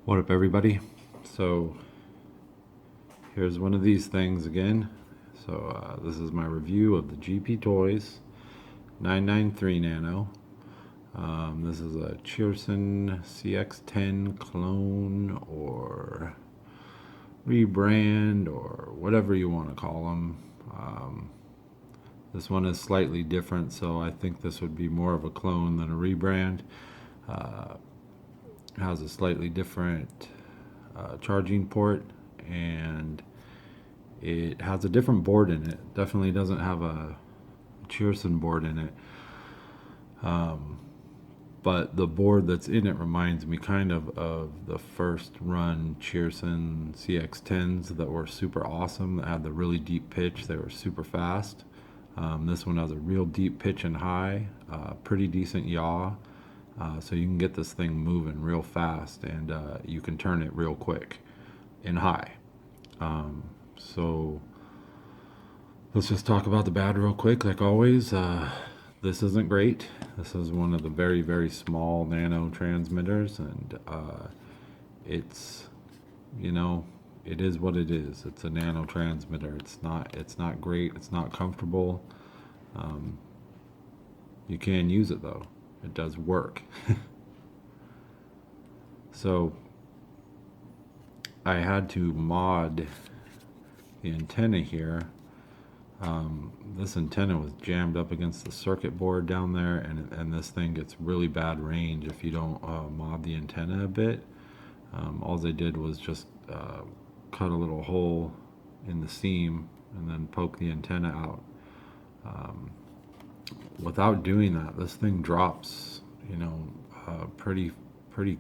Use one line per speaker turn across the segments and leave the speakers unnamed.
What up, everybody? So here's one of these things again. This is my review of the GPToys 993 Nano. This is a Cheerson CX10 clone or rebrand or whatever you want to call them. This one is slightly different, so I think this would be more of a clone than a rebrand. Uh, has a slightly different charging port, and it has a different board in it. Definitely doesn't have a Cheerson board in it. But the board that's in it reminds me kind of the first run Cheerson CX10s that were super awesome, that had the really deep pitch. They were super fast. This one has a real deep pitch and high, pretty decent yaw. So you can get this thing moving real fast, and you can turn it real quick in high. So let's just talk about the bad real quick, like always. This isn't great. This is one of the very, very small nano transmitters, and it's, you know, it is what it is. It's a nano transmitter. It's not great. It's not comfortable. Um, you can use it though. It does work. So I had to mod the antenna here. This antenna was jammed up against the circuit board down there, and this thing gets really bad range if you don't mod the antenna a bit. All they did was just cut a little hole in the seam and then poke the antenna out. Without doing that, this thing drops, pretty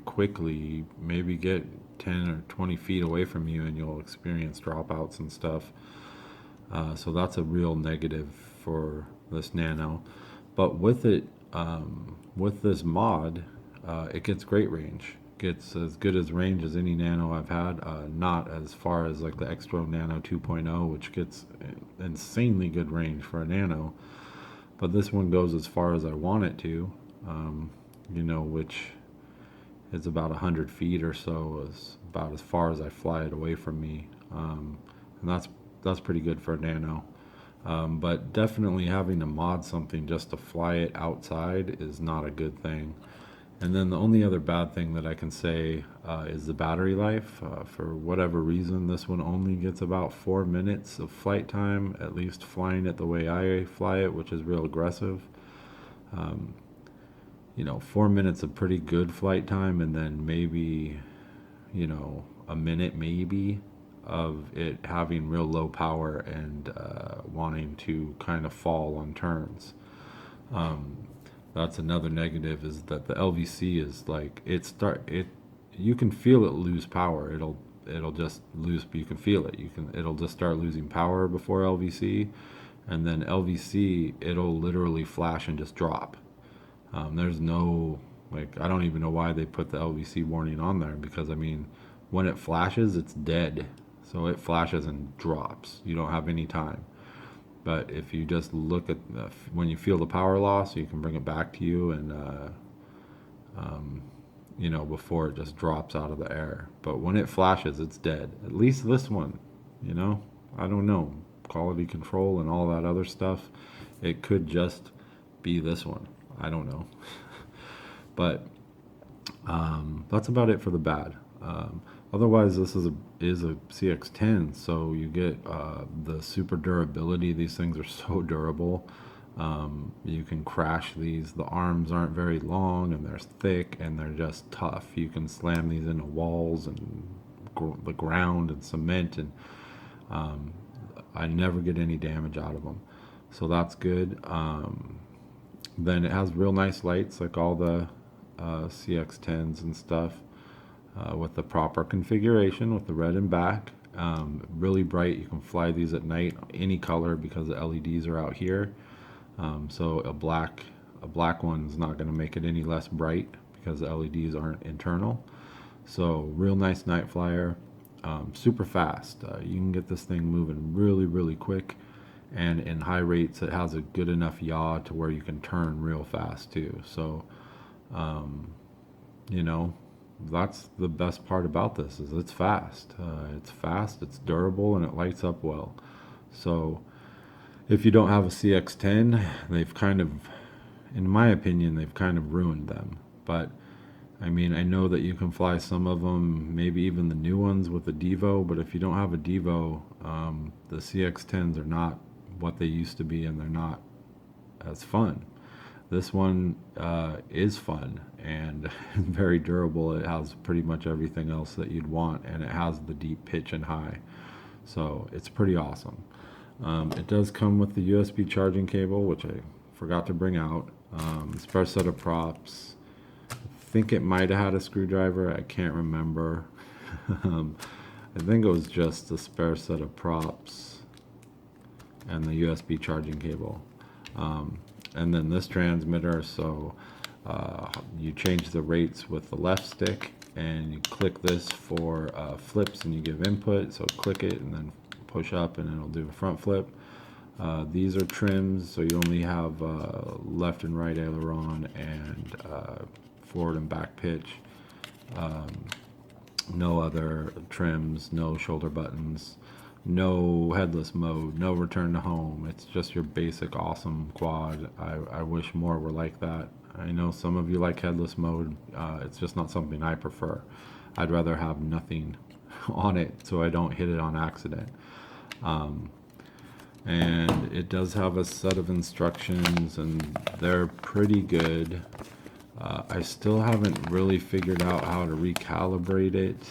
quickly. Maybe get 10 or 20 feet away from you, and you'll experience dropouts and stuff. So that's a real negative for this Nano. But with it, with this mod, it gets great range. Gets as good as range as any Nano I've had. Not as far as like the Extro Nano 2.0, which gets insanely good range for a Nano. But this one goes as far as I want it to, which is about 100 feet or so, is about as far as I fly it away from me. And that's pretty good for a Nano. But definitely having to mod something just to fly it outside is not a good thing. And then the only other bad thing that I can say is the battery life. For whatever reason, this one only gets about 4 minutes of flight time, at least flying it the way I fly it, which is real aggressive. 4 minutes of pretty good flight time, and then maybe, a minute maybe of it having real low power and wanting to kind of fall on turns. That's another negative, is that the LVC is like you can feel it lose power. It'll just lose, but you can feel it. It'll just start losing power before LVC, and then LVC it'll literally flash and just drop. There's no, I don't even know why they put the LVC warning on there, because I mean, when it flashes, it's dead. So it flashes and drops. You don't have any time. But if you just look at when you feel the power loss, you can bring it back to you, and before it just drops out of the air. But when it flashes, it's dead. At least this one, I don't know, quality control and all that other stuff. It could just be this one. I don't know. But that's about it for the bad. Otherwise, this is a CX10, so you get the super durability. These things are so durable. You can crash these. The arms aren't very long, and they're thick, and they're just tough. You can slam these into walls and the ground and cement, and I never get any damage out of them. So that's good. Then it has real nice lights, like all the CX10s and stuff. With the proper configuration, with the red and black, really bright. You can fly these at night, any color, because the LEDs are out here. So a black one's not going to make it any less bright, because the LEDs aren't internal. So real nice night flyer, super fast. You can get this thing moving really, really quick, and in high rates, it has a good enough yaw to where you can turn real fast too. So, you know, that's the best part about this is it's fast. It's fast, it's durable, and it lights up well. So if you don't have a CX10, they've kind of, in my opinion, they've kind of ruined them. But I mean, I know that you can fly some of them, maybe even the new ones with a Devo, but if you don't have a Devo, the CX10s are not what they used to be and they're not as fun. This one is fun and very durable. It has pretty much everything else that you'd want, and it has the deep pitch and high. So it's pretty awesome. It does come with the USB charging cable, which I forgot to bring out. Spare set of props. I think it might have had a screwdriver. I can't remember. I think it was just a spare set of props and the USB charging cable. And then this transmitter, so you change the rates with the left stick, and you click this for flips, and you give input, so click it and then push up and it'll do a front flip. These are trims, so you only have left and right aileron and forward and back pitch. No other trims, no shoulder buttons, no headless mode, no return to home. It's just your basic awesome quad. I wish more were like that. I know some of you like headless mode. It's just not something I prefer. I'd rather have nothing on it so I don't hit it on accident. And it does have a set of instructions, and they're pretty good. I still haven't really figured out how to recalibrate it.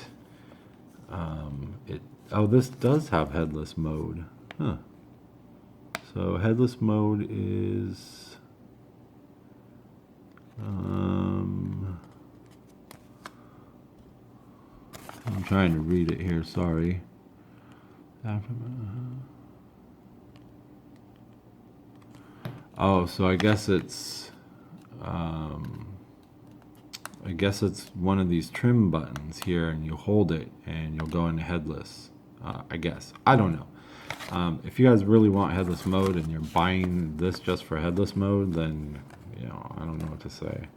Oh, this does have headless mode. Huh. So headless mode is I'm trying to read it here, sorry. Oh, so I guess it's one of these trim buttons here, and you hold it and you'll go into headless. I guess. I don't know. If you guys really want headless mode and you're buying this just for headless mode, then, I don't know what to say.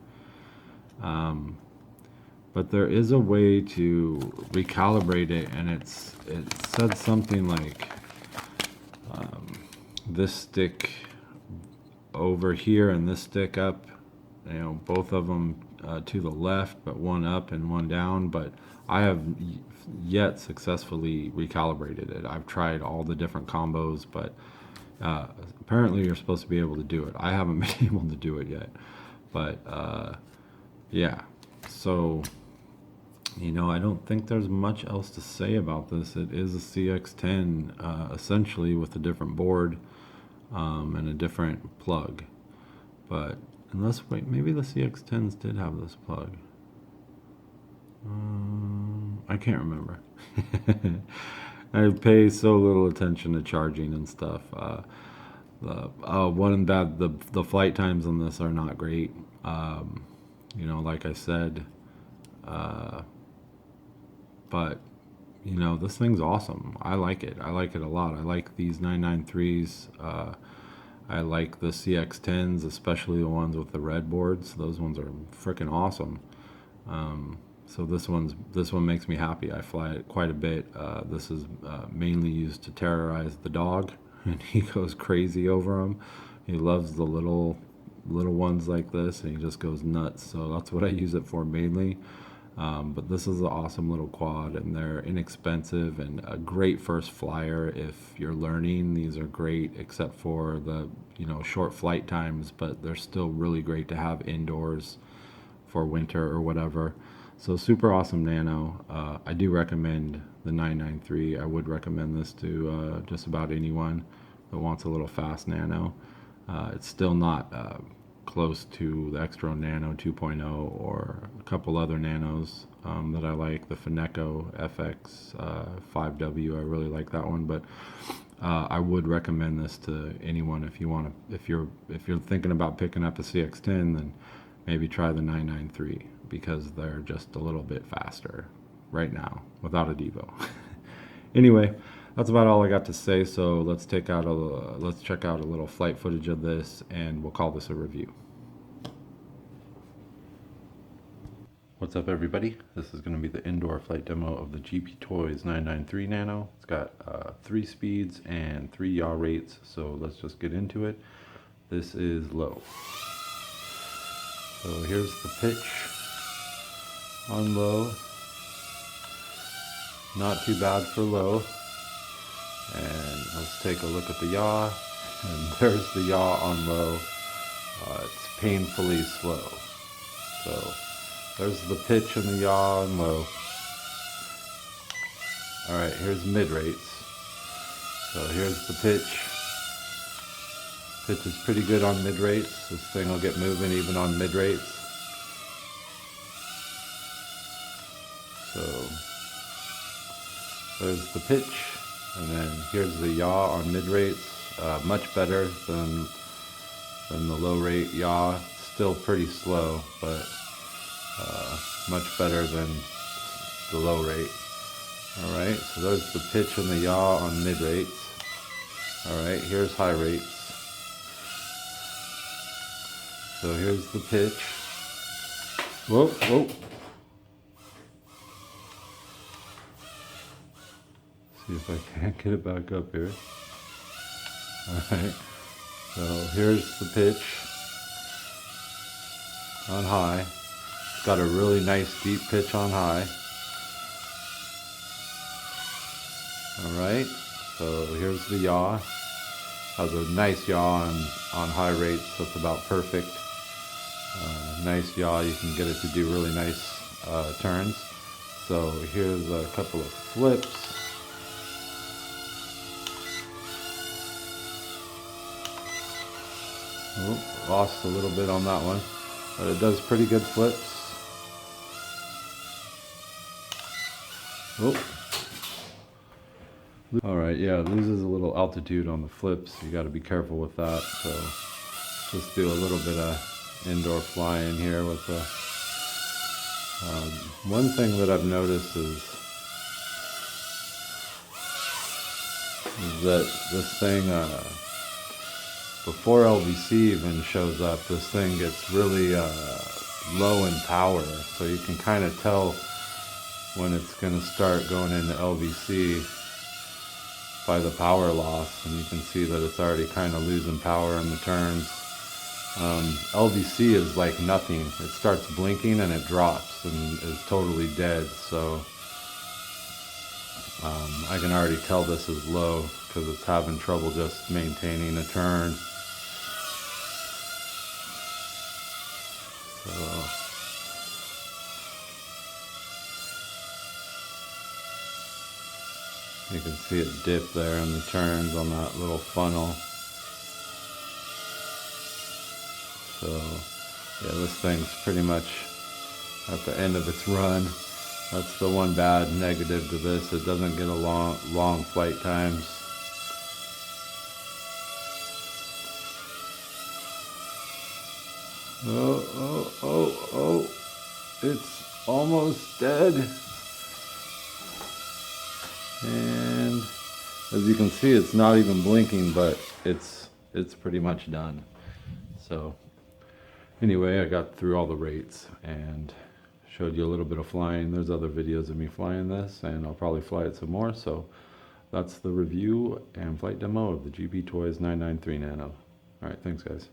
But there is a way to recalibrate it, and it said something like this stick over here and this stick up, both of them to the left, but one up and one down. But I have yet successfully recalibrated it. I've tried all the different combos, but apparently you're supposed to be able to do it. I haven't been able to do it yet, but yeah. So I don't think there's much else to say about this. It is a CX10 essentially with a different board and a different plug. But wait, maybe the CX10s did have this plug. I can't remember. I pay so little attention to charging and stuff. One bad, the flight times on this are not great. Like I said, but this thing's awesome. I like it. I like it a lot. I like these 993s. I like the CX10s, especially the ones with the red boards. Those ones are freaking awesome. So this one makes me happy. I fly it quite a bit. This is mainly used to terrorize the dog, and he goes crazy over them. He loves the little ones like this, and he just goes nuts. So that's what I use it for mainly. But this is an awesome little quad, and they're inexpensive and a great first flyer if you're learning. These are great except for the short flight times, but they're still really great to have indoors for winter or whatever. So super awesome Nano. I do recommend the 993. I would recommend this to just about anyone that wants a little fast Nano. It's still not close to the Extro Nano 2.0 or a couple other Nanos that I like. The Fineco FX 5W, I really like that one. But I would recommend this to anyone if you want to. If you're thinking about picking up a CX10, then maybe try the 993 because they're just a little bit faster right now without a Devo. Anyway, that's about all I got to say. So let's check out a little flight footage of this, and we'll call this a review. What's up everybody? This is going to be the indoor flight demo of the GPToys 993 Nano. It's got 3 speeds and 3 yaw rates, so let's just get into it. This is low. So here's the pitch on low. Not too bad for low. And let's take a look at the yaw. And there's the yaw on low. It's painfully slow. So there's the pitch and the yaw and low. Alright, here's mid rates. So here's the pitch. Pitch is pretty good on mid rates. This thing will get moving even on mid rates. So there's the pitch. And then here's the yaw on mid rates. Much better than the low rate yaw. Still pretty slow, but much better than the low rate. Alright, so there's the pitch and the yaw on mid rates. Alright, here's high rates. So here's the pitch. Whoa, whoa. See if I can't get it back up here. Alright, so here's the pitch on high. It's got a really nice deep pitch on high. Alright, so here's the yaw. Has a nice yaw on high rates, that's about perfect. Nice yaw, you can get it to do really nice turns. So here's a couple of flips. Oh, lost a little bit on that one, but it does pretty good flips. Oh. Alright, yeah, it loses a little altitude on the flips. You got to be careful with that. So let's do a little bit of indoor flying here with the one thing that I've noticed is that this thing before LVC even shows up, this thing gets really low in power, so you can kind of tell when it's going to start going into LVC by the power loss, and you can see that it's already kind of losing power in the turns. LVC is like nothing. It starts blinking and it drops and is totally dead, so I can already tell this is low because it's having trouble just maintaining a turn. So you can see it dip there in the turns on that little funnel. So yeah, this thing's pretty much at the end of its run. That's the one bad negative to this. It doesn't get a long flight times. Oh, it's almost dead. And as you can see, it's not even blinking, but it's pretty much done. So anyway, I got through all the rates and showed you a little bit of flying. There's other videos of me flying this, and I'll probably fly it some more. So that's the review and flight demo of the GPToys 993 Nano. All right, thanks guys.